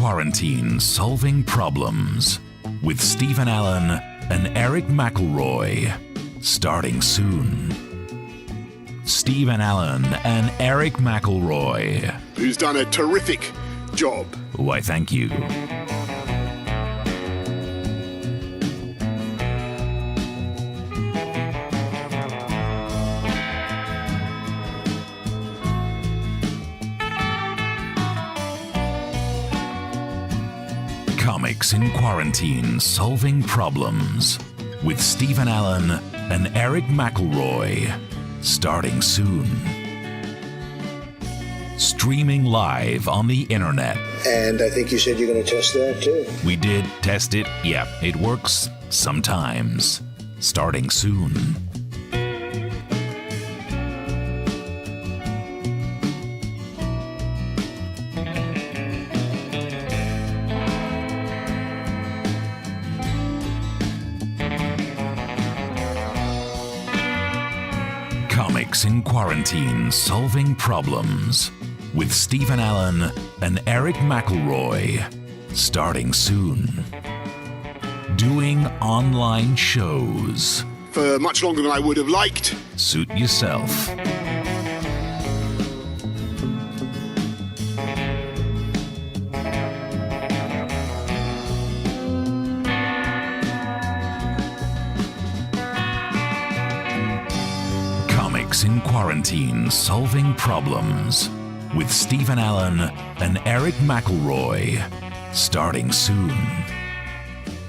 Quarantine Solving Problems with Stephen Allen and Erich McElroy. Starting soon. Stephen Allen and Erich McElroy. Who's done a terrific job. Why, thank you. Comics in Quarantine Solving Problems with Stephen Allen and Erich McElroy. Starting soon. Streaming live on the internet. And I think you said you're going to test that too. We did test it. Yeah, it works sometimes. Starting soon. Comics in Quarantine Solving Problems with Stephen Allen and Erich McElroy. Starting soon. Doing online shows. For much longer than I would have liked. Suit yourself. In Quarantine Solving Problems with Stephen Allen and Erich McElroy. Starting soon.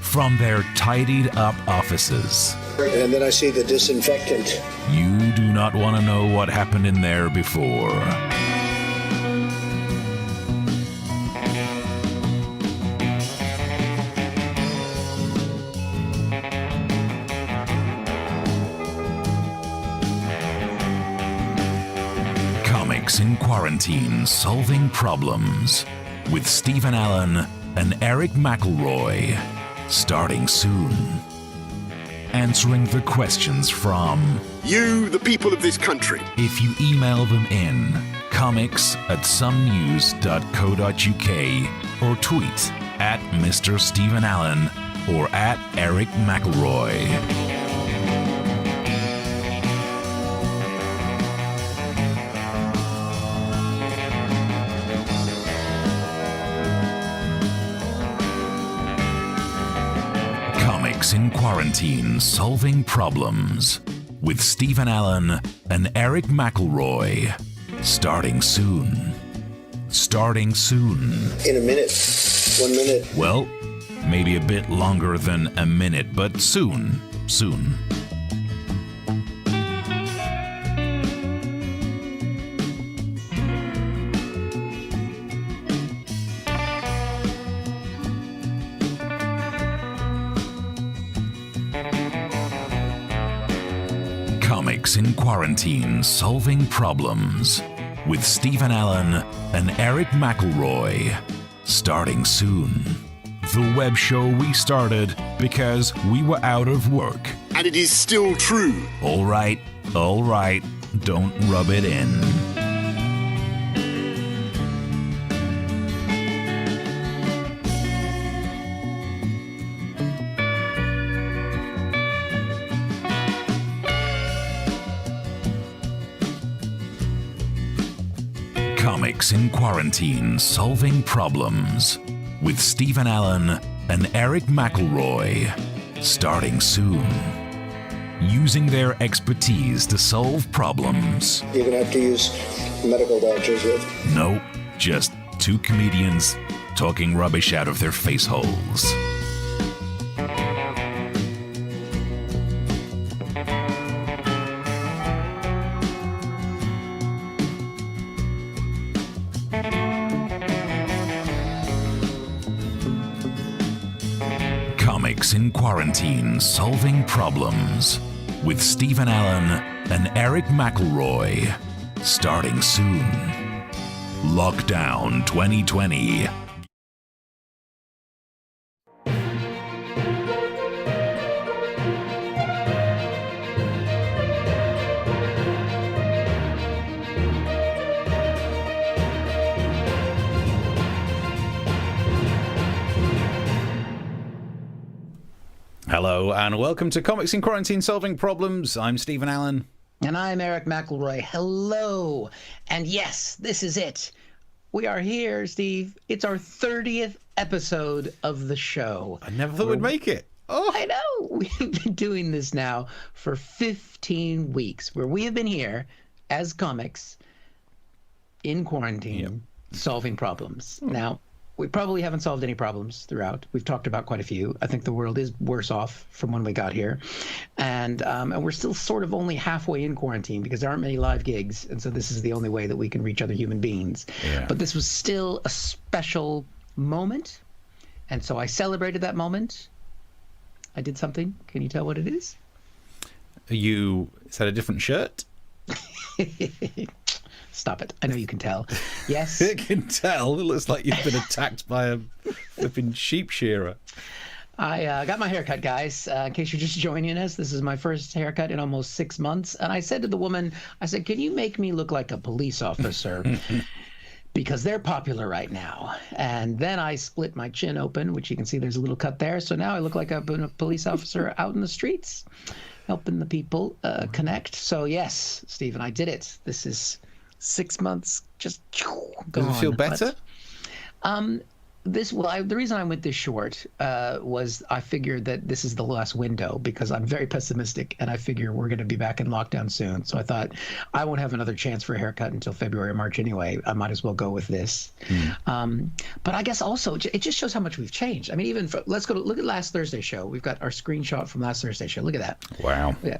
From their tidied up offices. And then I see the disinfectant. You do not want to know what happened in there before. In Quarantine Solving Problems with Stephen Allen and Erich McElroy. Starting soon. Answering the questions from you, the people of this country. If you email them in comics@somenews.co.uk or tweet at Mr. Stephen Allen or at Erich McElroy. In Quarantine Solving Problems with Stephen Allen and Erich McElroy. Starting soon. Starting soon. In a minute. 1 minute. Well, maybe a bit longer than a minute, but soon. Soon. Comics in Quarantine Solving Problems with Stephen Allen and Erich McElroy. Starting soon. The web show we started because we were out of work. And it is still true. All right, don't rub it in. Comics in Quarantine Solving Problems with Stephen Allen and Erich McElroy. Starting soon. Using their expertise to solve problems. You're going to have to use medical doctors with. No, just two comedians talking rubbish out of their face holes. Comics in Quarantine Solving Problems with Stephen Allen and Erich McElroy. Starting soon. Lockdown 2020. Hello and welcome to Comics in Quarantine Solving Problems. I'm Stephen Allen. And I'm Eric McElroy. Hello. And yes, this is it. We are here, Steve. It's our 30th episode of the show. I never thought we'd make it. Oh, I know. We've been doing this now for 15 weeks, where we have been here as comics in quarantine, solving problems. Now, we probably haven't solved any problems throughout. We've talked about quite a few. I think the world is worse off from when we got here. And we're still sort of only halfway in quarantine because there aren't many live gigs. And so this is the only way that we can reach other human beings. Yeah. But this was still a special moment. And so I celebrated that moment. I did something. Can you tell what it is? Is that a different shirt? Stop it. I know you can tell. Yes. I can tell. It looks like you've been attacked by a flipping sheep shearer. I got my haircut, guys. In case you're just joining us, this is my first haircut in almost 6 months. And I said to the woman, I said, can you make me look like a police officer? Because they're popular right now. And then I split my chin open, which you can see there's a little cut there. So now I look like I've been a police officer out in the streets, helping the people connect. So yes, Stephen, I did it. This is 6 months. Just gone. Does it feel better? The reason I went this short was I figured that this is the last window because I'm very pessimistic and I figure we're going to be back in lockdown soon. So I thought I won't have another chance for a haircut until February or March anyway. I might as well go with this. But I guess also it just shows how much we've changed. I mean, even let's look at last Thursday's show. We've got our screenshot from last Thursday's show. Look at that. Wow. Yeah.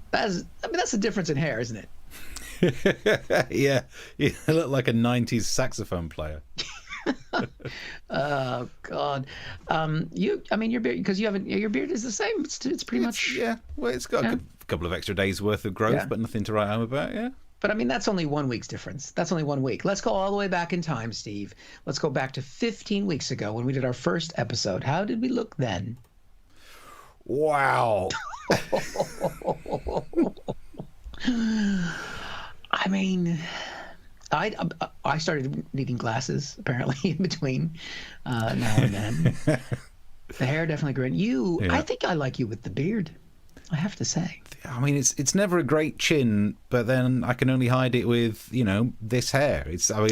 That's the difference in hair, isn't it? Yeah, you look like a 90s saxophone player. Oh God, your beard, because your beard is the same. It's pretty much. Yeah, well, it's got a couple of extra days worth of growth, Yeah. but nothing to write home about. Yeah. But I mean, that's only 1 week's difference. That's only 1 week. Let's go all the way back in time, Steve. Let's go back to 15 weeks ago when we did our first episode. How did we look then? Wow. I mean, I started needing glasses apparently in between now and then. The hair definitely grew. I think I like you with the beard. I have to say. I mean, it's never a great chin, but then I can only hide it with this hair. I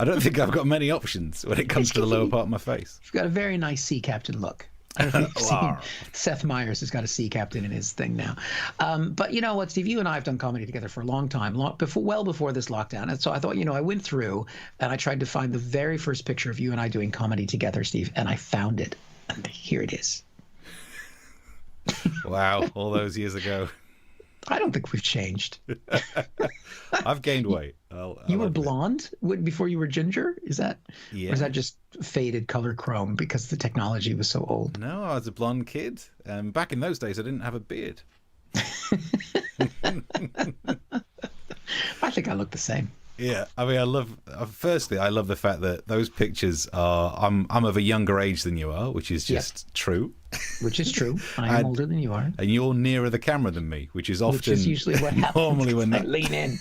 don't think I've got many options when it comes to the lower part of my face. You've got a very nice sea captain look. I don't know if you've seen Seth Meyers has got a sea captain in his thing now. But you know what, Steve? You and I have done comedy together for a long time, well before this lockdown. And so I thought, I went through and I tried to find the very first picture of you and I doing comedy together, Steve, and I found it. And here it is. Wow, all those years ago. I don't think we've changed. I've gained weight. You were blonde before you were ginger? Is that? Yeah. Or is that just faded color chrome because the technology was so old? No, I was a blonde kid. Back in those days, I didn't have a beard. I think I look the same. Yeah, I mean, firstly, I love the fact that those pictures are, I'm of a younger age than you are, which is just true. Which is true. I am older than you are. And you're nearer the camera than me, which is often. Which is usually what happens. Normally when I lean in.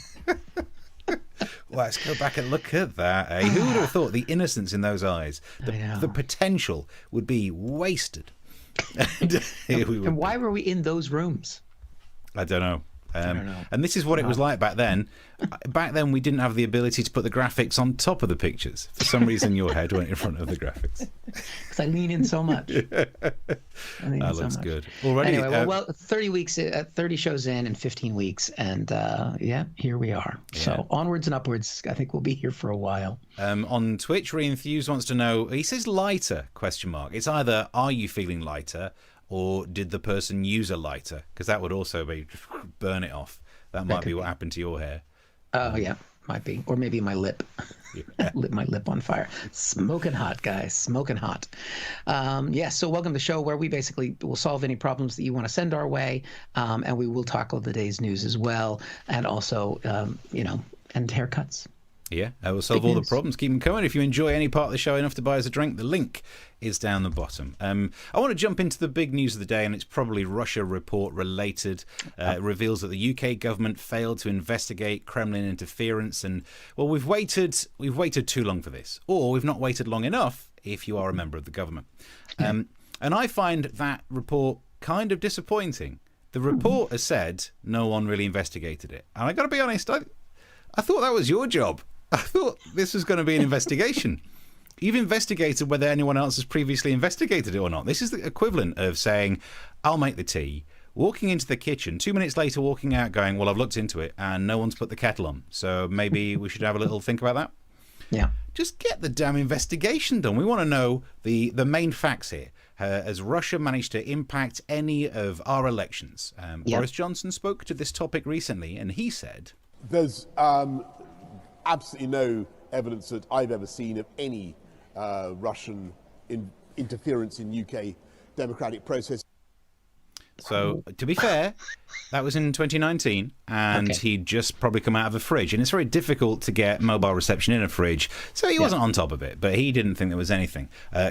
Well, let's go back and look at that. Eh? Who would have thought the innocence in those eyes, the potential would be wasted? And why were we in those rooms? I don't know. I don't know. And this is what it was like back then. Back then, we didn't have the ability to put the graphics on top of the pictures. For some reason, your head went in front of the graphics. Because I lean in so much. That looks good. Already, anyway, well, 30 weeks, 30 shows in 15 weeks, and here we are. Yeah. So onwards and upwards. I think we'll be here for a while. On Twitch, Reenthused wants to know. He says lighter ? It's either are you feeling lighter, or did the person use a lighter? Because that would also be burn it off. That might be what happened to your hair. Oh, yeah, might be. Or maybe my lip. Lit my lip on fire. Smoking hot, guys. Smoking hot. So welcome to the show where we basically will solve any problems that you want to send our way. And we will tackle the day's news as well. And also, and haircuts. Yeah, I will solve all the problems. Keep them coming. If you enjoy any part of the show enough to buy us a drink, the link is down the bottom. I want to jump into the big news of the day, and it's probably Russia report related. It reveals that the UK government failed to investigate Kremlin interference, and well, we've waited too long for this, or we've not waited long enough if you are a member of the government. And I find that report kind of disappointing. The report has said no one really investigated it. And I got to be honest, I thought that was your job. I thought this was going to be an investigation. You've investigated whether anyone else has previously investigated it or not. This is the equivalent of saying, I'll make the tea, walking into the kitchen, 2 minutes later walking out going, well, I've looked into it and no one's put the kettle on. So maybe we should have a little think about that. Yeah. Just get the damn investigation done. We want to know the main facts here. Has Russia managed to impact any of our elections? Boris Johnson spoke to this topic recently and he said, there's absolutely no evidence that I've ever seen of any Russian interference in UK democratic process. So, to be fair, that was in 2019, and he'd just probably come out of a fridge, and it's very difficult to get mobile reception in a fridge, so he wasn't on top of it, but he didn't think there was anything.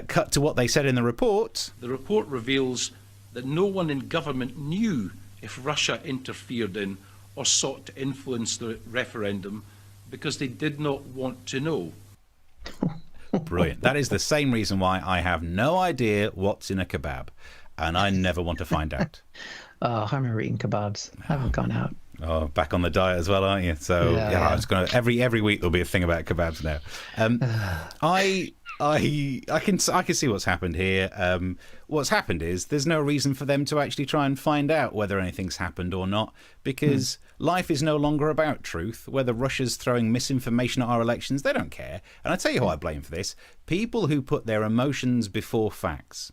Cut to what they said in the report. The report reveals that no one in government knew if Russia interfered in or sought to influence the referendum because they did not want to know. Brilliant. That is the same reason why I have no idea what's in a kebab, and I never want to find out. Oh, I remember eating kebabs. I haven't gone out. Oh, back on the diet as well, aren't you? So I was gonna every week there'll be a thing about kebabs now. I can see what's happened here. What's happened is there's no reason for them to actually try and find out whether anything's happened or not, because life is no longer about truth. Whether Russia's throwing misinformation at our elections, they don't care. And I tell you who I blame for this: people who put their emotions before facts.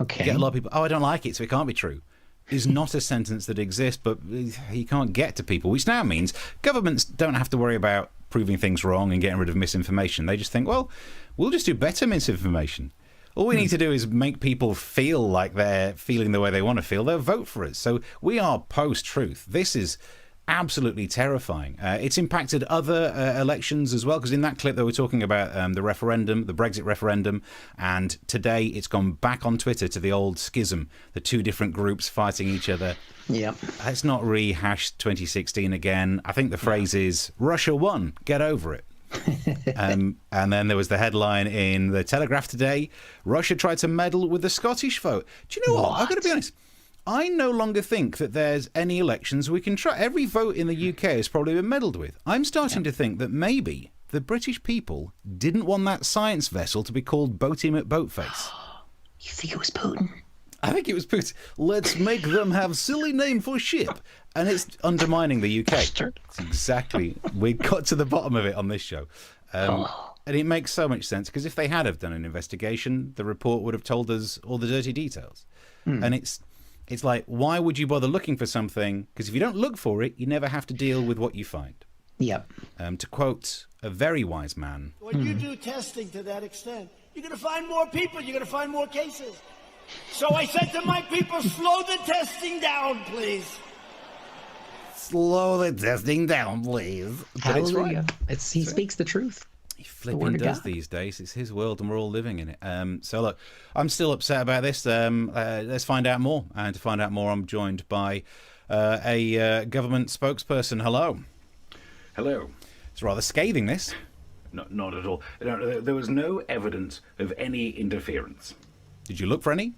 Okay. You get a lot of people, I don't like it, so it can't be true. Is not a sentence that exists, but you can't get to people, which now means governments don't have to worry about proving things wrong and getting rid of misinformation. They just think, well, we'll just do better misinformation. All we need to do is make people feel like they're feeling the way they want to feel. They'll vote for us. So we are post-truth. This is absolutely terrifying. It's impacted other elections as well, because in that clip they were talking about the referendum, the Brexit referendum, and today it's gone back on Twitter to the old schism, the two different groups fighting each other. Yeah. Let's not rehash 2016 again. I think the phrase is, Russia won, get over it. And then there was the headline in the Telegraph today, Russia tried to meddle with the Scottish vote. Do you know what? I've got to be honest. I no longer think that there's any elections we can try. Every vote in the UK has probably been meddled with. I'm starting to think that maybe the British people didn't want that science vessel to be called Boaty McBoatface. You think it was Putin? I think it was Putin. Let's make them have silly name for ship. And it's undermining the UK. Bastard. Exactly. We got to the bottom of it on this show. And it makes so much sense, because if they had have done an investigation, the report would have told us all the dirty details. And it's like, why would you bother looking for something? Because if you don't look for it, you never have to deal with what you find. Yep. To quote a very wise man. When you do testing to that extent, you're going to find more people, you're going to find more cases. So I said to my people, slow the testing down, please. Slow the testing down, please. But it's right. He speaks the truth. He flipping does these days. It's his world and we're all living in it. So look, I'm still upset about this. Let's find out more. And to find out more, I'm joined by a government spokesperson. Hello. Hello. It's rather scathing, this. Not at all. No, there was no evidence of any interference. Did you look for any?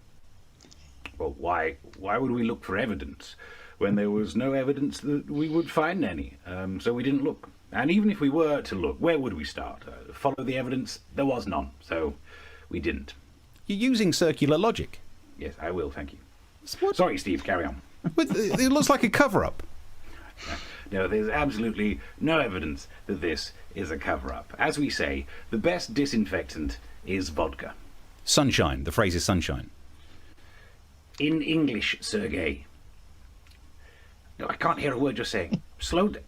Well, why would we look for evidence when there was no evidence that we would find any? So we didn't look. And even if we were to look, where would we start? Follow the evidence? There was none, so we didn't. You're using circular logic. Yes, I will, thank you. What? Sorry, Steve, carry on. It looks like a cover-up. No, there's absolutely no evidence that this is a cover-up. As we say, the best disinfectant is vodka. Sunshine. The phrase is sunshine. In English, Sergey. No, I can't hear a word you're saying. Slow down.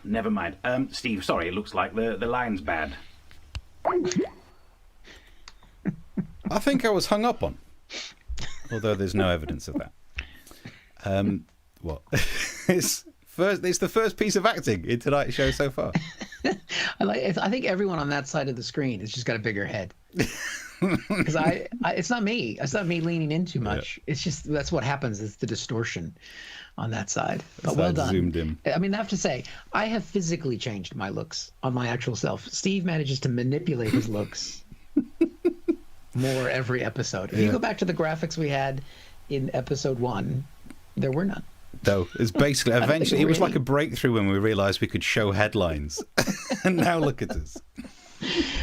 Never mind. Steve, sorry, it looks like the line's bad. I think I was hung up on. Although there's no evidence of that. What? It's the first piece of acting in tonight's show so far. I think everyone on that side of the screen has just got a bigger head. Because it's not me. It's not me leaning in too much. Yeah. It's just that's what happens. It's the distortion on that side. But well done. Zoomed in. I mean, I have to say, I have physically changed my looks on my actual self. Steve manages to manipulate his looks more every episode. If you go back to the graphics we had in episode 1, there were none. No, it's basically, eventually, it was like a breakthrough when we realised we could show headlines. And now look at us.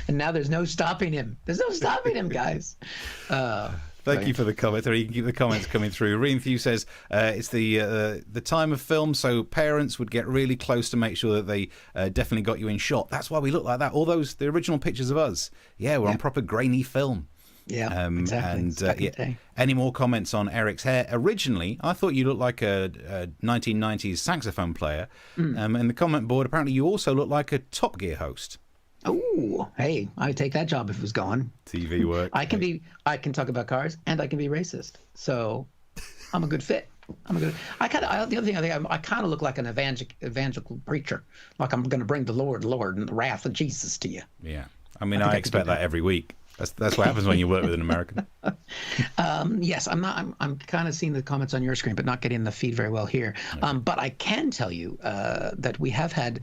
And now there's no stopping him. There's no stopping him, guys. Thank you for the comment. You can keep the comments coming through. Reenthew says it's the time of film, so parents would get really close to make sure that they definitely got you in shot. That's why we look like that. All the original pictures of us, we're on proper grainy film. Yeah, exactly. And any more comments on Eric's hair? Originally, I thought you looked like a 1990s saxophone player. And the comment board, apparently you also look like a Top Gear host. Oh, hey, I'd take that job if it was gone. TV work. I can talk about cars and I can be racist. So I'm a good fit. The other thing I think I kind of look like an evangelical preacher. Like I'm going to bring the Lord, and the wrath of Jesus to you. Yeah. I mean, I expect that every week. That's what happens when you work with an American. Yes, I'm kind of seeing the comments on your screen, but not getting the feed very well here. But I can tell you that we have had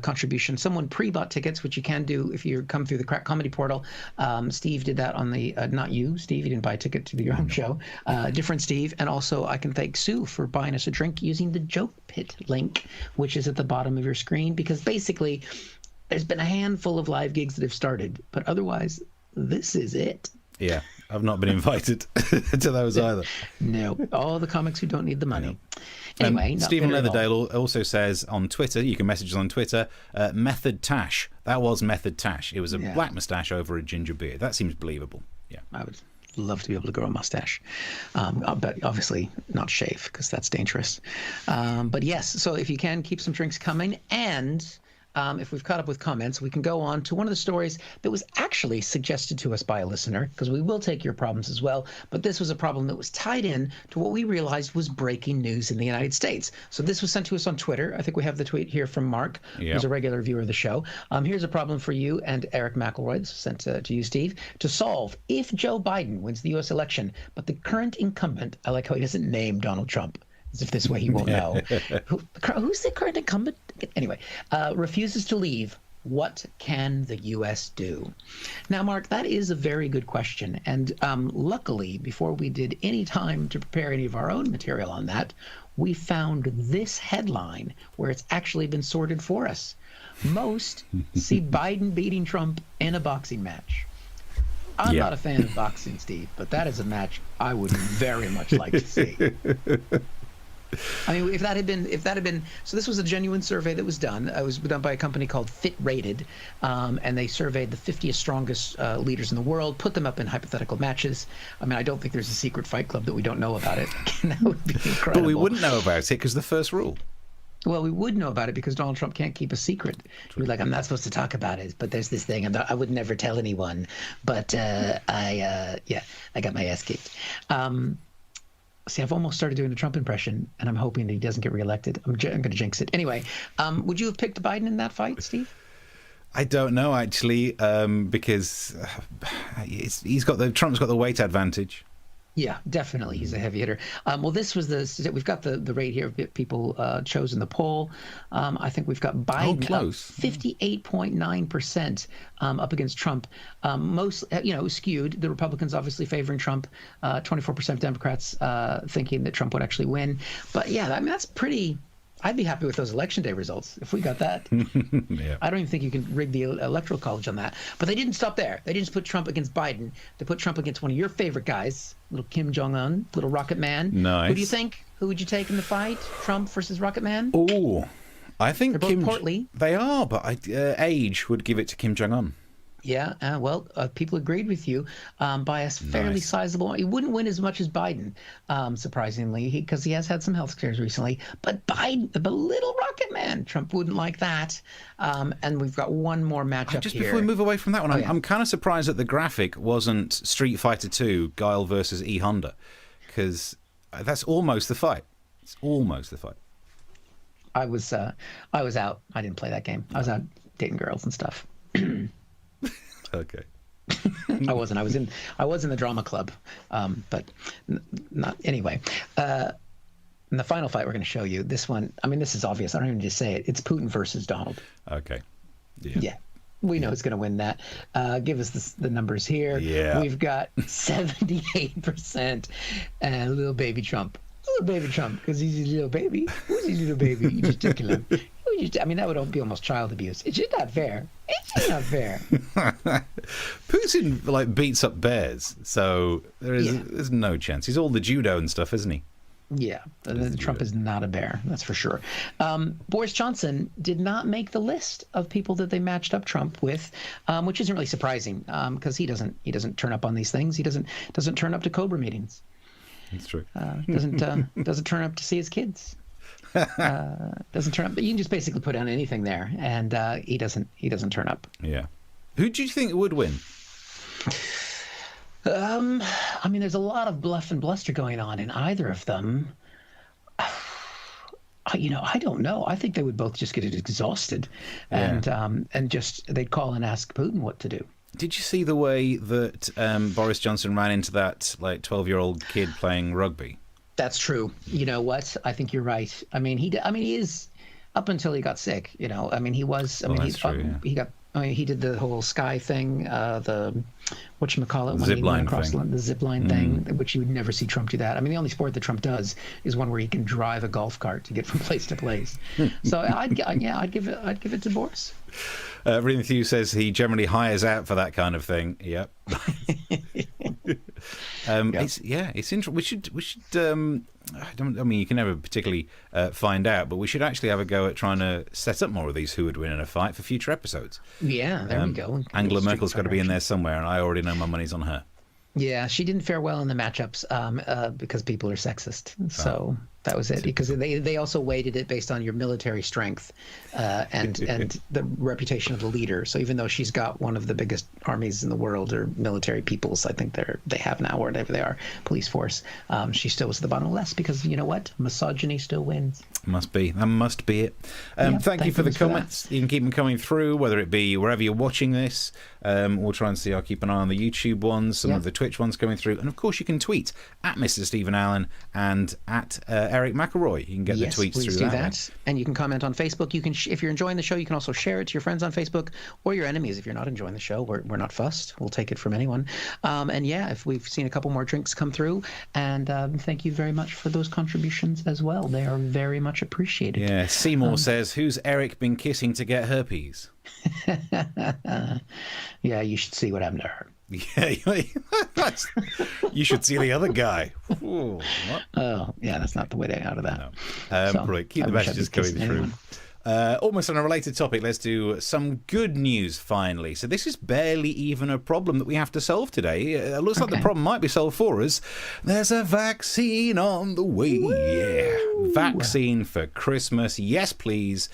contributions. Someone pre-bought tickets, which you can do if you come through the Crack Comedy portal. Steve did that on the not you, Steve. You didn't buy a ticket to your own show. Different Steve. And also I can thank Sue for buying us a drink using the Joke Pit link, which is at the bottom of your screen, because basically there's been a handful of live gigs that have started, but otherwise this is it. Yeah, I've not been invited to those either. No, all the comics who don't need the money. Anyway, Stephen Leatherdale also says on Twitter, you can message us on Twitter, Method Tash. That was Method Tash. It was a black moustache over a ginger beard. That seems believable. Yeah, I would love to be able to grow a mustache, but obviously not shave because that's dangerous. But yes, so if you can, keep some drinks coming, and if we've caught up with comments, we can go on to one of the stories that was actually suggested to us by a listener, because we will take your problems as well. But this was a problem that was tied in to what we realized was breaking news in the United States. So this was sent to us on Twitter. I think we have the tweet here from Mark, who's a regular viewer of the show. Here's a problem for you and Eric McElroy. This was sent to you, Steve, to solve if Joe Biden wins the U.S. election, but the current incumbent, I like how he doesn't name Donald Trump, as if this way he won't know. Who's the current incumbent? Anyway, refuses to leave. What can the U.S. do? Now, Mark, that is a very good question. And luckily, before we did any time to prepare any of our own material on that, we found this headline where it's actually been sorted for us. Most see Biden beating Trump in a boxing match. I'm not a fan of boxing, Steve, but that is a match I would very much like to see. I mean, if that had been, so this was a genuine survey that was done. It was done by a company called Fit Rated, and they surveyed the 50 strongest leaders in the world, put them up in hypothetical matches. I mean, I don't think there's a secret fight club that we don't know about it. That would be incredible. But we wouldn't know about it because the first rule. Well, we would know about it because Donald Trump can't keep a secret. He'd be like, I'm not supposed to talk about it, but there's this thing, and I would never tell anyone. But I got my ass kicked. See, I've almost started doing the Trump impression, and I'm hoping that he doesn't get reelected. I'm going to jinx it. Anyway, would you have picked Biden in that fight, Steve? I don't know, actually, because Trump's got the weight advantage. Yeah, definitely. He's a heavy hitter. Well, this was we've got the rate here of people chose in the poll. I think we've got Biden close. 58.9% up against Trump. Most, skewed. The Republicans obviously favoring Trump. 24% of Democrats thinking that Trump would actually win. But yeah, I mean, that's pretty. I'd be happy with those election day results if we got that. I don't even think you can rig the electoral college on that. But they didn't stop there. They didn't just put Trump against Biden. They put Trump against one of your favorite guys, little Kim Jong-un, little Rocket Man. Nice. Who do you think? Who would you take in the fight? Trump versus Rocket Man? Oh, I think they're both portly. They are, but age would give it to Kim Jong-un. Yeah, people agreed with you by a fairly sizable. He wouldn't win as much as Biden, surprisingly, because he has had some health scares recently. But Biden, the little Rocket Man, Trump wouldn't like that. And we've got one more matchup just here. Before we move away from that one, I'm kind of surprised that the graphic wasn't Street Fighter 2, Guile versus E Honda, because that's almost the fight. It's almost the fight. I was out. I didn't play that game. I was out dating girls and stuff. Okay. I wasn't. I was in the drama club, but not anyway. In the final fight we're going to show you, this one. I mean, this is obvious. I don't even need to say it. It's Putin versus Donald. Okay. Yeah. We know it's going to win that. Give us the numbers here. Yeah. We've got 78% little baby Trump. Little baby Trump, because he's a little baby. Who's his little baby? You just tickle him. I mean, that would be almost child abuse. It's just not fair. It's just not fair. Putin beats up bears, so there's no chance. He's all the judo and stuff, isn't he? Yeah, Trump is not a bear, that's for sure. Boris Johnson did not make the list of people that they matched up Trump with, which isn't really surprising because he doesn't turn up on these things. He doesn't turn up to Cobra meetings. That's true. Doesn't turn up to see his kids. Doesn't turn up. But you can just basically put on anything there, and he doesn't turn up. Yeah. Who do you think would win? I mean, there's a lot of bluff and bluster going on in either of them. I don't know. I think they would both just get exhausted, and just they'd call and ask Putin what to do. Did you see the way that Boris Johnson ran into that 12-year-old kid playing rugby? That's true. You know what? I think you're right. I mean, he is up until he got sick. You know, I mean, he was. I mean, he got. I mean, he did the whole sky thing, the whatchamacallit, zip line thing. The zip line thing, which you would never see Trump do that. I mean, the only sport that Trump does is one where he can drive a golf cart to get from place to place. So I'd give it to Boris. Everything Hugh says he generally hires out for that kind of thing. Yep. It's interesting. We should. I mean, you can never particularly find out, but we should actually have a go at trying to set up more of these who would win in a fight for future episodes. Yeah, there we go. Angela Merkel's got to be in there somewhere, and I already know my money's on her. Yeah, she didn't fare well in the matchups because people are sexist. So that was it. Because they also weighted it based on your military strength and the reputation of the leader. So even though she's got one of the biggest armies in the world, or military peoples, I think they have now, or whatever they are, police force, she still was at the bottom lest because you know what? Misogyny still wins. Must be. That must be it. Thank you for the comments. You can keep them coming through, whether it be wherever you're watching this. We'll try and see. I'll keep an eye on the YouTube ones, some of the Twitch ones coming through. And of course, you can tweet at Mr. Stephen Allen and at Eric McElroy. You can get the tweets please through do that. And you can comment on Facebook. You can, if you're enjoying the show, you can also share it to your friends on Facebook or your enemies. If you're not enjoying the show, we're not fussed. We'll take it from anyone. If we've seen a couple more drinks come through, and thank you very much for those contributions as well. They are very much appreciated. Yeah, Seymour says, who's Eric been kissing to get herpes? Yeah, you should see what happened to her. Yeah, you should see the other guy. Ooh, oh, yeah, that's not the way out of that. No. Right, keep the messages coming through. Almost on a related topic, let's do some good news finally. So this is barely even a problem that we have to solve today. It looks like the problem might be solved for us. There's a vaccine on the way. Woo! Yeah, vaccine for Christmas. Yes, please.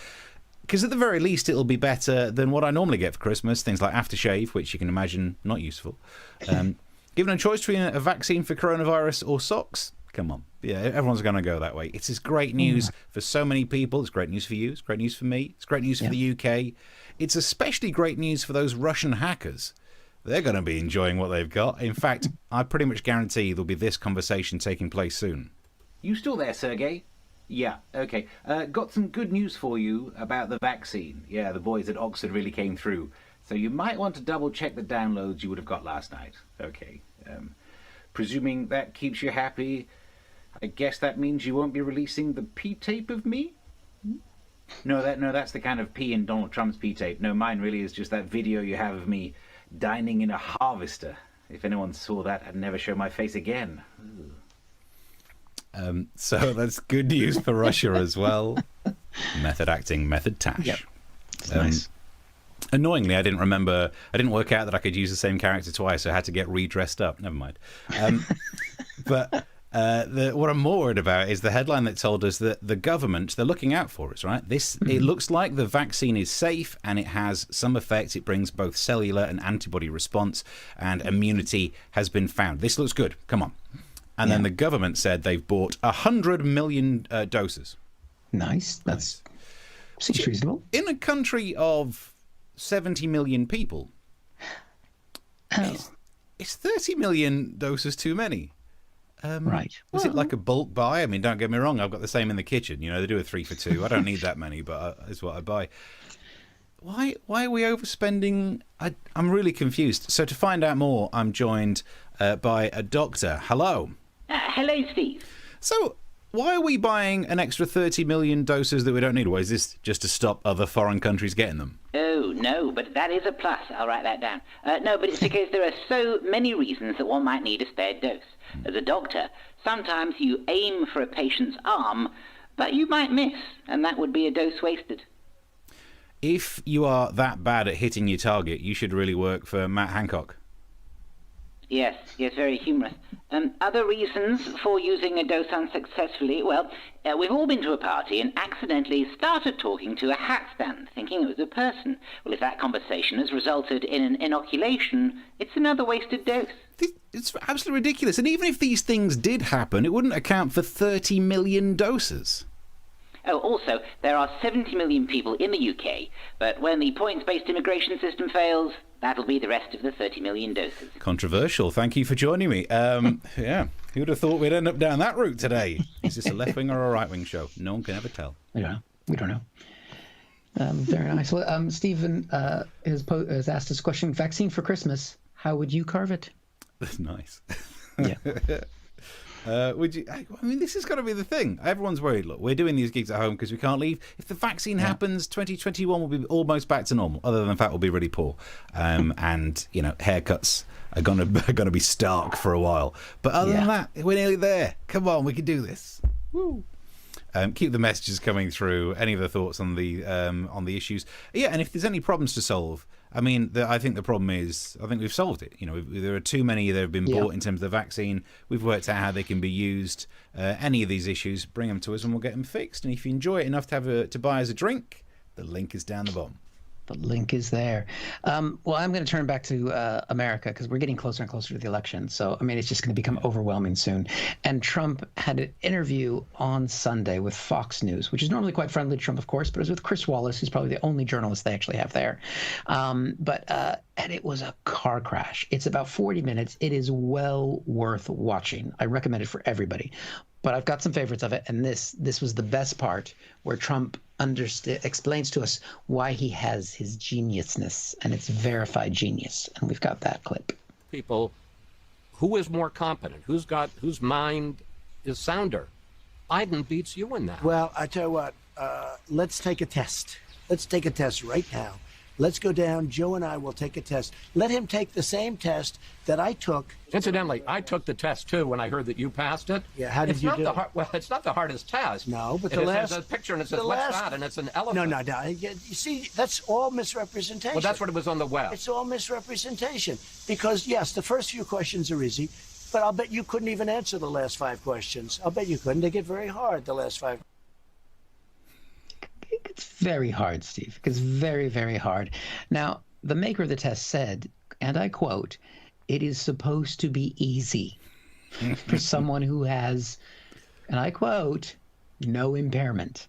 Because at the very least, it'll be better than what I normally get for Christmas. Things like aftershave, which you can imagine not useful. Given a choice between a vaccine for coronavirus or socks, come on. Yeah, everyone's going to go that way. It's just great news for so many people. It's great news for you. It's great news for me. It's great news for the UK. It's especially great news for those Russian hackers. They're going to be enjoying what they've got. In fact, I pretty much guarantee there'll be this conversation taking place soon. You still there, Sergey? Yeah, okay. Got some good news for you about the vaccine. Yeah, the boys at Oxford really came through. So you might want to double-check the downloads you would have got last night. Okay. Presuming that keeps you happy, I guess that means you won't be releasing the P-tape of me? No, that's the kind of P in Donald Trump's P-tape. No, mine really is just that video you have of me dining in a harvester. If anyone saw that, I'd never show my face again. So that's good news for Russia as well. Method acting, method tash. Yep. Nice. Annoyingly, I didn't work out that I could use the same character twice, so I had to get redressed up. Never mind. But what I'm more worried about is the headline that told us that the government, they're looking out for us, right? It looks like the vaccine is safe and it has some effects. It brings both cellular and antibody response, and immunity has been found. This looks good. Come on. And then the government said they've bought 100 million doses. Nice. Seems reasonable. In a country of 70 million people, is 30 million doses too many? Right. Is it like a bulk buy? I mean, don't get me wrong, I've got the same in the kitchen. You know, they do a 3 for 2. I don't need that many, but it's what I buy. Why are we overspending? I'm really confused. So to find out more, I'm joined by a doctor. Hello. Hello, Steve. So why are we buying an extra 30 million doses that we don't need? Or is this just to stop other foreign countries getting them? Oh, no, but that is a plus. I'll write that down. No, but it's because there are so many reasons that one might need a spare dose. As a doctor, sometimes you aim for a patient's arm, but you might miss, and that would be a dose wasted. If you are that bad at hitting your target, you should really work for Matt Hancock. Yes, very humorous. Other reasons for using a dose unsuccessfully? Well, we've all been to a party and accidentally started talking to a hat stand, thinking it was a person. Well, if that conversation has resulted in an inoculation, it's another wasted dose. It's absolutely ridiculous. And even if these things did happen, it wouldn't account for 30 million doses. Oh, also, there are 70 million people in the UK, but when the points-based immigration system fails, that'll be the rest of the 30 million doses. Controversial. Thank you for joining me. Yeah, who would have thought we'd end up down that route today? Is this a left-wing or a right-wing show? No one can ever tell. We don't know. Very nice. Well, Stephen has asked us a question. Vaccine for Christmas. How would you carve it? That's nice. Yeah. Would you? I mean, this is got to be the thing. Everyone's worried. Look, we're doing these gigs at home because we can't leave. If the vaccine happens, 2021 will be almost back to normal. Other than the fact we'll be really poor, and haircuts are gonna be stark for a while. But other than that, we're nearly there. Come on, we can do this. Woo. Keep the messages coming through. Any of the thoughts on the issues? Yeah, and if there's any problems to solve. I mean, I think the problem is, I think we've solved it. There are too many that have been bought in terms of the vaccine. We've worked out how they can be used. Any of these issues, bring them to us and we'll get them fixed. And if you enjoy it enough to buy as a drink, the link is down the bottom. The link is there. Well, I'm going to turn back to America because we're getting closer and closer to the election. So, I mean, it's just going to become overwhelming soon. And Trump had an interview on Sunday with Fox News, which is normally quite friendly to Trump, of course, but it was with Chris Wallace, who's probably the only journalist they actually have there. And it was a car crash. It's about 40 minutes. It is well worth watching. I recommend it for everybody. But I've got some favorites of it, and this was the best part, where Trump explains to us why he has his geniusness, and it's verified genius. And we've got that clip. People, who is more competent? Whose mind is sounder? Biden beats you in that. Well, I tell you what, let's take a test. Let's take a test right now. Let's go down. Joe and I will take a test. Let him take the same test that I took. Incidentally, I took the test too when I heard that you passed it. Yeah, how did you do it? Well, it's not the hardest test. No, but there's a picture and it says what's that, and it's an elephant. No. You see, that's all misrepresentation. Well, that's what it was on the web. It's all misrepresentation. Because, yes, the first few questions are easy, but I'll bet you couldn't even answer the last 5 questions. I'll bet you couldn't. They get very hard, the last 5. It's very hard, Steve. It's very, very hard. Now, the maker of the test said, and I quote, "It is supposed to be easy for someone who has," and I quote, "no impairment."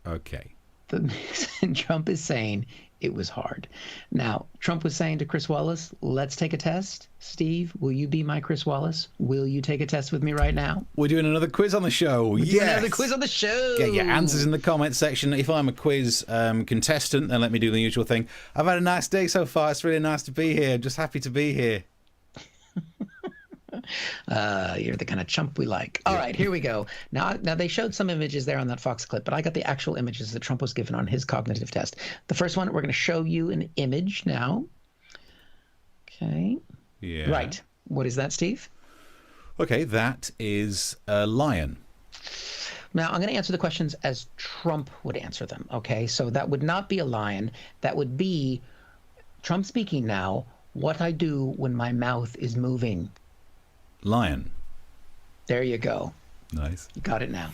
Okay. And Trump is saying it was hard. Now, Trump was saying to Chris Wallace, let's take a test. Steve, will you be my Chris Wallace? Will you take a test with me right now? We're doing another quiz on the show. Another quiz on the show. Get your answers in the comments section. If I'm a quiz contestant, then let me do the usual thing. I've had a nice day so far. It's really nice to be here. I'm just happy to be here. You're the kind of chump we like. All right, here we go. Now they showed some images there on that Fox clip, but I got the actual images that Trump was given on his cognitive test. The first one, we're going to show you an image now. Okay. Yeah. Right. What is that, Steve? Okay, that is a lion. Now, I'm going to answer the questions as Trump would answer them, okay? So that would not be a lion. That would be Trump speaking now, what I do when my mouth is moving. Lion. There you go. Nice. You got it now.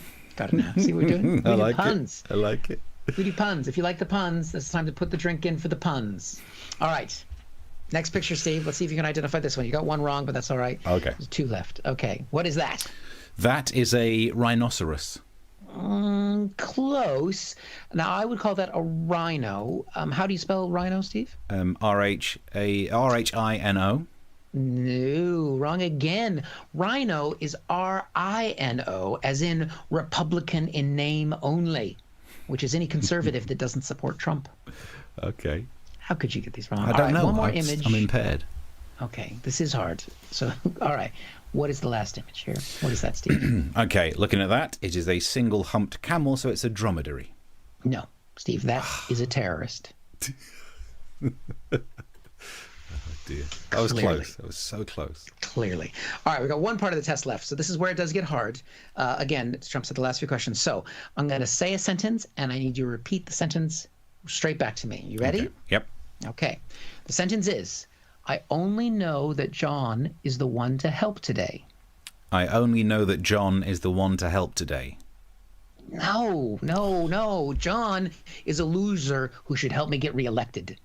See what we're doing? I like puns. I like it. We do puns. If you like the puns, it's time to put the drink in for the puns. All right. Next picture, Steve. Let's see if you can identify this one. You got one wrong, but that's all right. Okay. There's 2 left. Okay. What is that? That is a rhinoceros. Close. Now, I would call that a rhino. How do you spell rhino, Steve? R-H-I-N-O. No, wrong again. Rhino is R-I-N-O, as in Republican in name only. which is any conservative that doesn't support Trump. Okay. How could you get these wrong? I don't know. One more image. I'm impaired. Okay, this is hard. So, all right. What is the last image here? What is that, Steve? Okay, looking at that, it is a single humped camel, so it's a dromedary. No, Steve, that is a terrorist. Oh dear. That was close. That was so close. Clearly. All right, we've got one part of the test left. So this is where it does get hard. Again, Trump said the last few questions. So I'm going to say a sentence, and I need you to repeat the sentence straight back to me. You ready? Okay. Yep. Okay. The sentence is, I only know that John is the one to help today. I only know that John is the one to help today. No. John is a loser who should help me get reelected.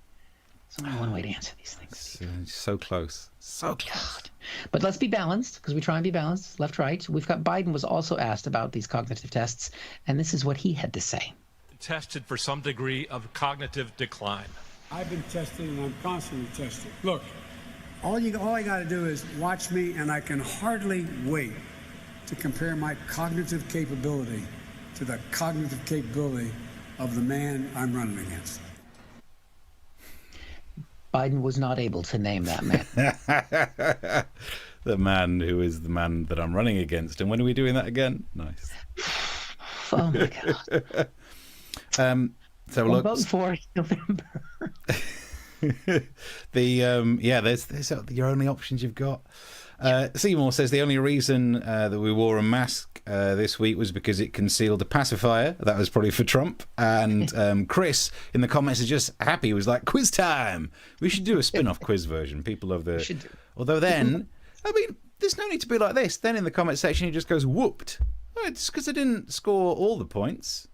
There's only one way to answer these things. So close. So close. God. But let's be balanced, because we try and be balanced, left, right. We've got Biden was also asked about these cognitive tests, and this is what he had to say. Tested for some degree of cognitive decline. I've been tested, and I'm constantly tested. Look, all I got to do is watch me, and I can hardly wait to compare my cognitive capability to the cognitive capability of the man I'm running against. Biden was not able to name that man. The man who is the man that I'm running against. And when are we doing that again? Nice. Oh my God. So I'm look, voting for November. there's your only options you've got. Seymour says the only reason that we wore a mask this week was because it concealed a pacifier. That was probably for Trump. And Chris in the comments is just happy. He was like, quiz time. We should do a spin-off quiz version. People love the... Although then, I mean, there's no need to be like this. Then in the comment section, he just goes, whooped. Oh, it's because I didn't score all the points.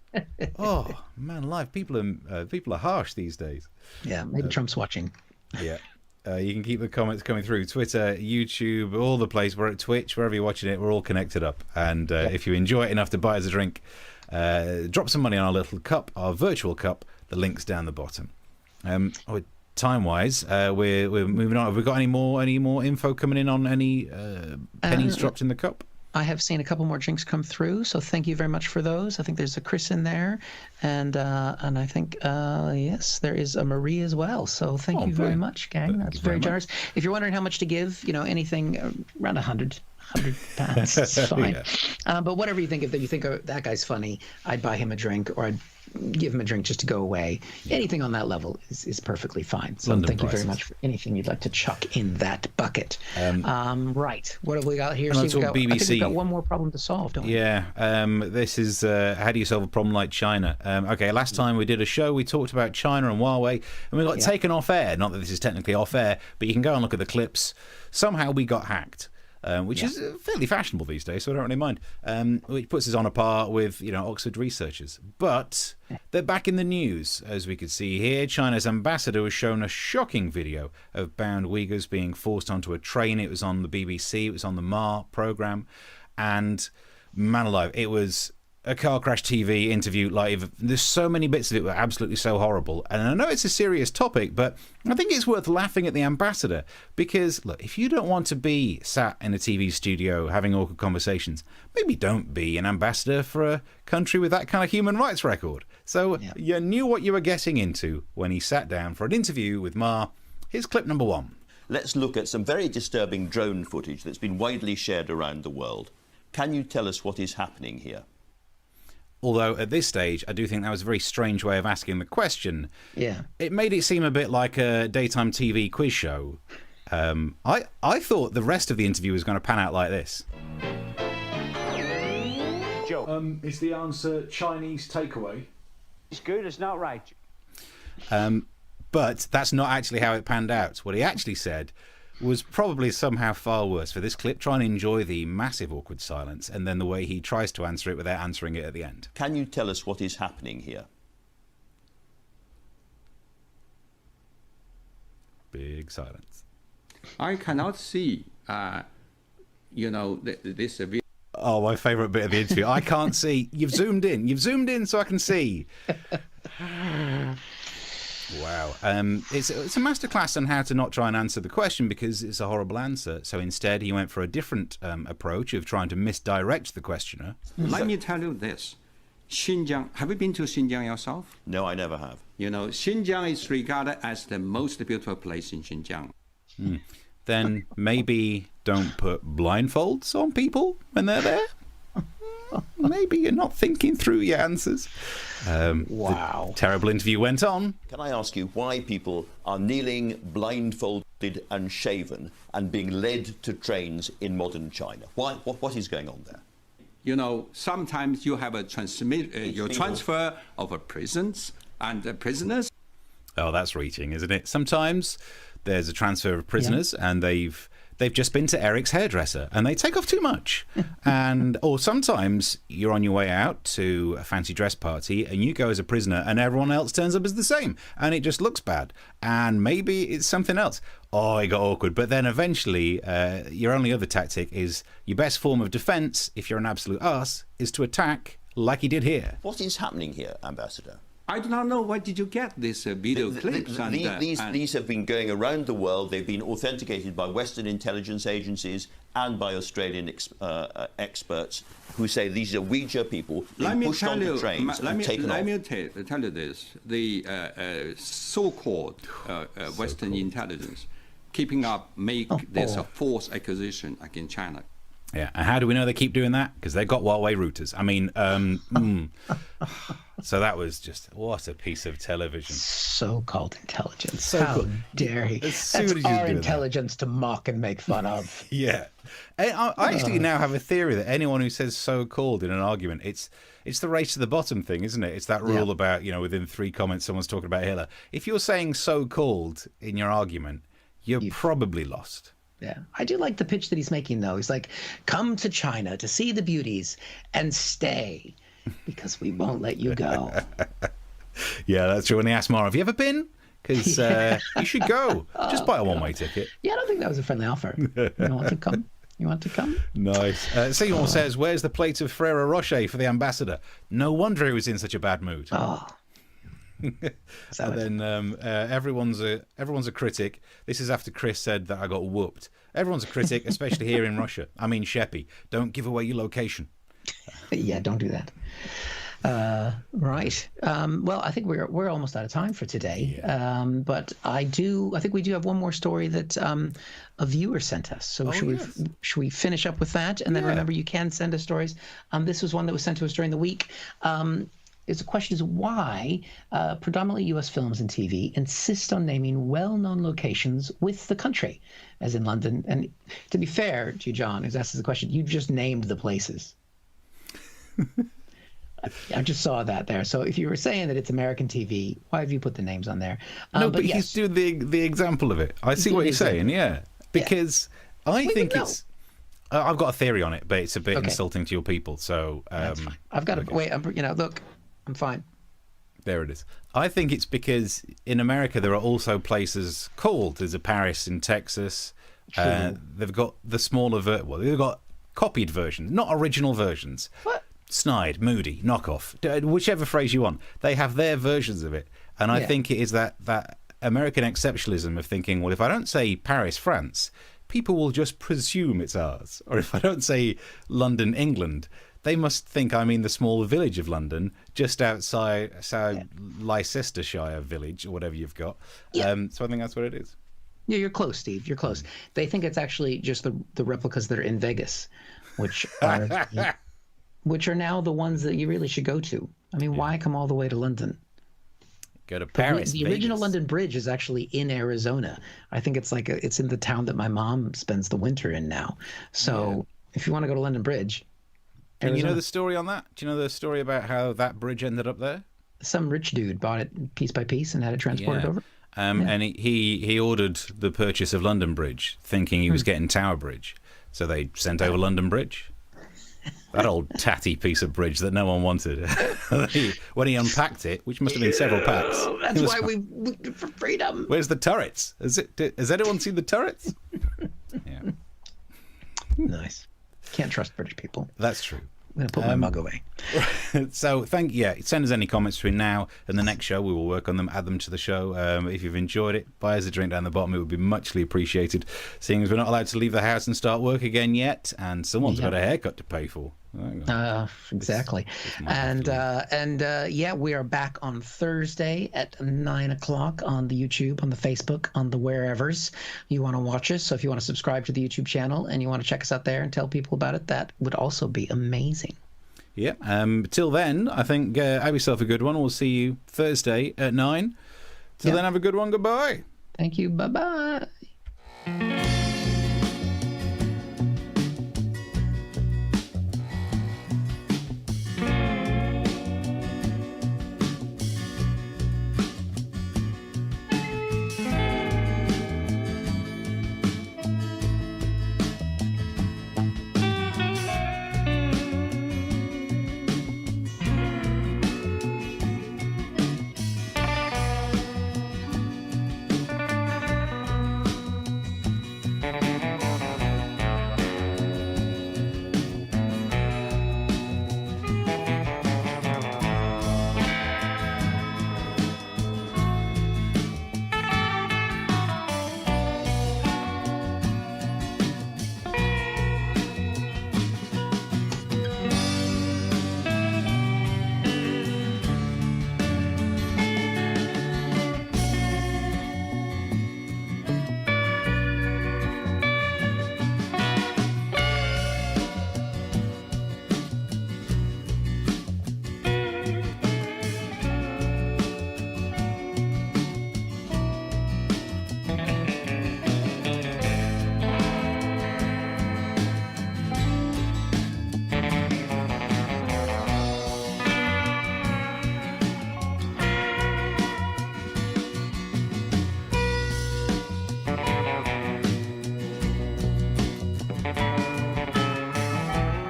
Oh, man alive. People are harsh these days. Yeah, maybe Trump's watching. Yeah. You can keep the comments coming through. Twitter, YouTube, all the place. We're at Twitch, wherever you're watching it. We're all connected up. And if you enjoy it enough to buy us a drink, drop some money on our little cup, our virtual cup. The link's down the bottom. Time-wise, we're moving on. Have we got any more info coming in on any pennies dropped in the cup? I have seen a couple more drinks come through, so thank you very much for those. I think there's a Chris in there, and I think yes, there is a Marie as well. So thank you very much, gang. That's very generous. If you're wondering how much to give, anything around 100 pounds, it's fine. But whatever you think, if you think that guy's funny, I'd buy him a drink, or I'd give him a drink just to go away. Anything on that level is perfectly fine. So London thank prices. you very much for anything you'd like to chuck in that bucket. Right. What have we got here? And that's all I think BBC. we've got one more problem to solve, don't we? Yeah. This is how do you solve a problem like China? Okay, last time we did a show, we talked about China and Huawei, and we got taken off air. Not that this is technically off air, but you can go and look at the clips. Somehow we got hacked. Which is fairly fashionable these days, so I don't really mind. Which puts us on a par with, Oxford researchers. But they're back in the news, as we could see here. China's ambassador was shown a shocking video of bound Uyghurs being forced onto a train. It was on the BBC, it was on the Ma programme. And, man alive, it was a car crash TV interview. There's so many bits of it were absolutely so horrible. And I know it's a serious topic, but I think it's worth laughing at the ambassador, because look, if you don't want to be sat in a TV studio having awkward conversations, maybe don't be an ambassador for a country with that kind of human rights record. So you knew what you were getting into when he sat down for an interview with Ma. Here's clip number 1. Let's look at some very disturbing drone footage that's been widely shared around the world. Can you tell us what is happening here? Although at this stage, I do think that was a very strange way of asking the question. Yeah. It made it seem a bit like a daytime TV quiz show. I thought the rest of the interview was going to pan out like this. Joe. Is the answer Chinese takeaway? It's good, it's not right. But that's not actually how it panned out. What he actually said was probably somehow far worse. For this clip, try and enjoy the massive awkward silence and then the way he tries to answer it without answering it at the end. Can you tell us what is happening here? Big silence. I cannot see, this video. Oh, my favourite bit of the interview. I can't see. You've zoomed in. You've zoomed in so I can see. Wow. It's a masterclass on how to not try and answer the question because it's a horrible answer. So instead, he went for a different approach of trying to misdirect the questioner. Let me tell you this. Xinjiang, have you been to Xinjiang yourself? No, I never have. You know, Xinjiang is regarded as the most beautiful place in Xinjiang. Then maybe don't put blindfolds on people when they're there. Maybe you're not thinking through your answers. Wow. The terrible interview went on. Can I ask you why people are kneeling, blindfolded and shaven and being led to trains in modern China? Why? What is going on there? You know, sometimes you have a transfer of prisons and prisoners. Oh, that's reaching, isn't it? Sometimes there's a transfer of prisoners and they've just been to Eric's hairdresser and they take off too much. Or sometimes you're on your way out to a fancy dress party and you go as a prisoner and everyone else turns up as the same and it just looks bad. And maybe it's something else. Oh, it got awkward. But then eventually your only other tactic is your best form of defence, if you're an absolute arse, is to attack like he did here. What is happening here, Ambassador? I do not know where did you get these video clips. These have been going around the world. They've been authenticated by Western intelligence agencies and by Australian experts who say these are Uyghur people being pushed onto trains and taken off. Let me tell you this. The so-called Western intelligence keeping up make this a false accusation against China. Yeah, and how do we know they keep doing that? Because they've got Huawei routers. I mean, so that was just, what a piece of television. So-called intelligence. How So dare he? As That's soon as you our do that. intelligence to mock and make fun of. Yeah. I actually now have a theory that anyone who says so-called in an argument, it's the race to the bottom thing, isn't it? It's that rule about, within 3 comments someone's talking about Hitler. If you're saying so-called in your argument, you're probably lost. Yeah, I do like the pitch that he's making, though. He's like, come to China to see the beauties and stay because we won't let you go. Yeah, that's true. When they asked Mara, have you ever been? Because you should go. Just buy a one-way ticket. Yeah, I don't think that was a friendly offer. You want to come? You want to come? Nice. Seymour says, where's the plate of Ferrero Rocher for the ambassador? No wonder he was in such a bad mood. Oh. And then everyone's a critic. This is after Chris said that I got whooped. Everyone's a critic, especially here in Russia. I mean, Sheppy, don't give away your location. Yeah, don't do that. Right. Well, I think we're almost out of time for today. Yeah. But I think we do have one more story that a viewer sent us. So should we finish up with that? And then remember, you can send us stories. This was one that was sent to us during the week. The question is why predominantly U.S. films and TV insist on naming well-known locations with the country, as in London. And to be fair to you, John, who's asked us the question, you just named the places. I just saw that there. So if you were saying that it's American TV, why have you put the names on there? No, but he's doing the example of it. I see what you're saying, yeah. Because I think it's... I've got a theory on it, but it's a bit insulting to your people. So that's fine. I've got to wait. Look, I'm fine. There it is. I think it's because in America there are also places called. There's a Paris in Texas. They've got the smaller they've got copied versions, not original versions. What? Snide, moody, knockoff, whichever phrase you want. They have their versions of it, and I think it is that American exceptionalism of thinking, well, if I don't say Paris, France, people will just presume it's ours. Or if I don't say London, England, they must think I mean the small village of London, just outside Leicestershire village, or whatever you've got. Yeah. So I think that's what it is. Yeah, you're close, Steve. You're close. They think it's actually just the replicas that are in Vegas, which are now the ones that you really should go to. I mean, why come all the way to London? Go to Paris. The original London Bridge is actually in Arizona. I think it's it's in the town that my mom spends the winter in now. So if you want to go to London Bridge, Arizona. And you know the story on that? Do you know the story about how that bridge ended up there? Some rich dude bought it piece by piece and had it transported over. And he ordered the purchase of London Bridge, thinking he was getting Tower Bridge. So they sent over London Bridge. That old tatty piece of bridge that no one wanted. When he unpacked it, which must have been several packs. That's why we for freedom. Where's the turrets? Has anyone seen the turrets? Yeah. Nice. Can't trust British people. That's true. I'm going to put my mug away. So send us any comments between now and the next show. We will work on them, add them to the show. If you've enjoyed it, buy us a drink down the bottom. It would be muchly appreciated, seeing as we're not allowed to leave the house and start work again yet, and someone's got a haircut to pay for. Exactly. And yeah, we are back on Thursday at 9 o'clock on the YouTube, on the Facebook, on the wherevers you want to watch us. So if you want to subscribe to the YouTube channel and you want to check us out there and tell people about it, that would also be amazing. Yeah. Till then, I think have yourself a good one. We'll see you Thursday at 9. Till then, have a good one. Goodbye. Thank you. Bye-bye.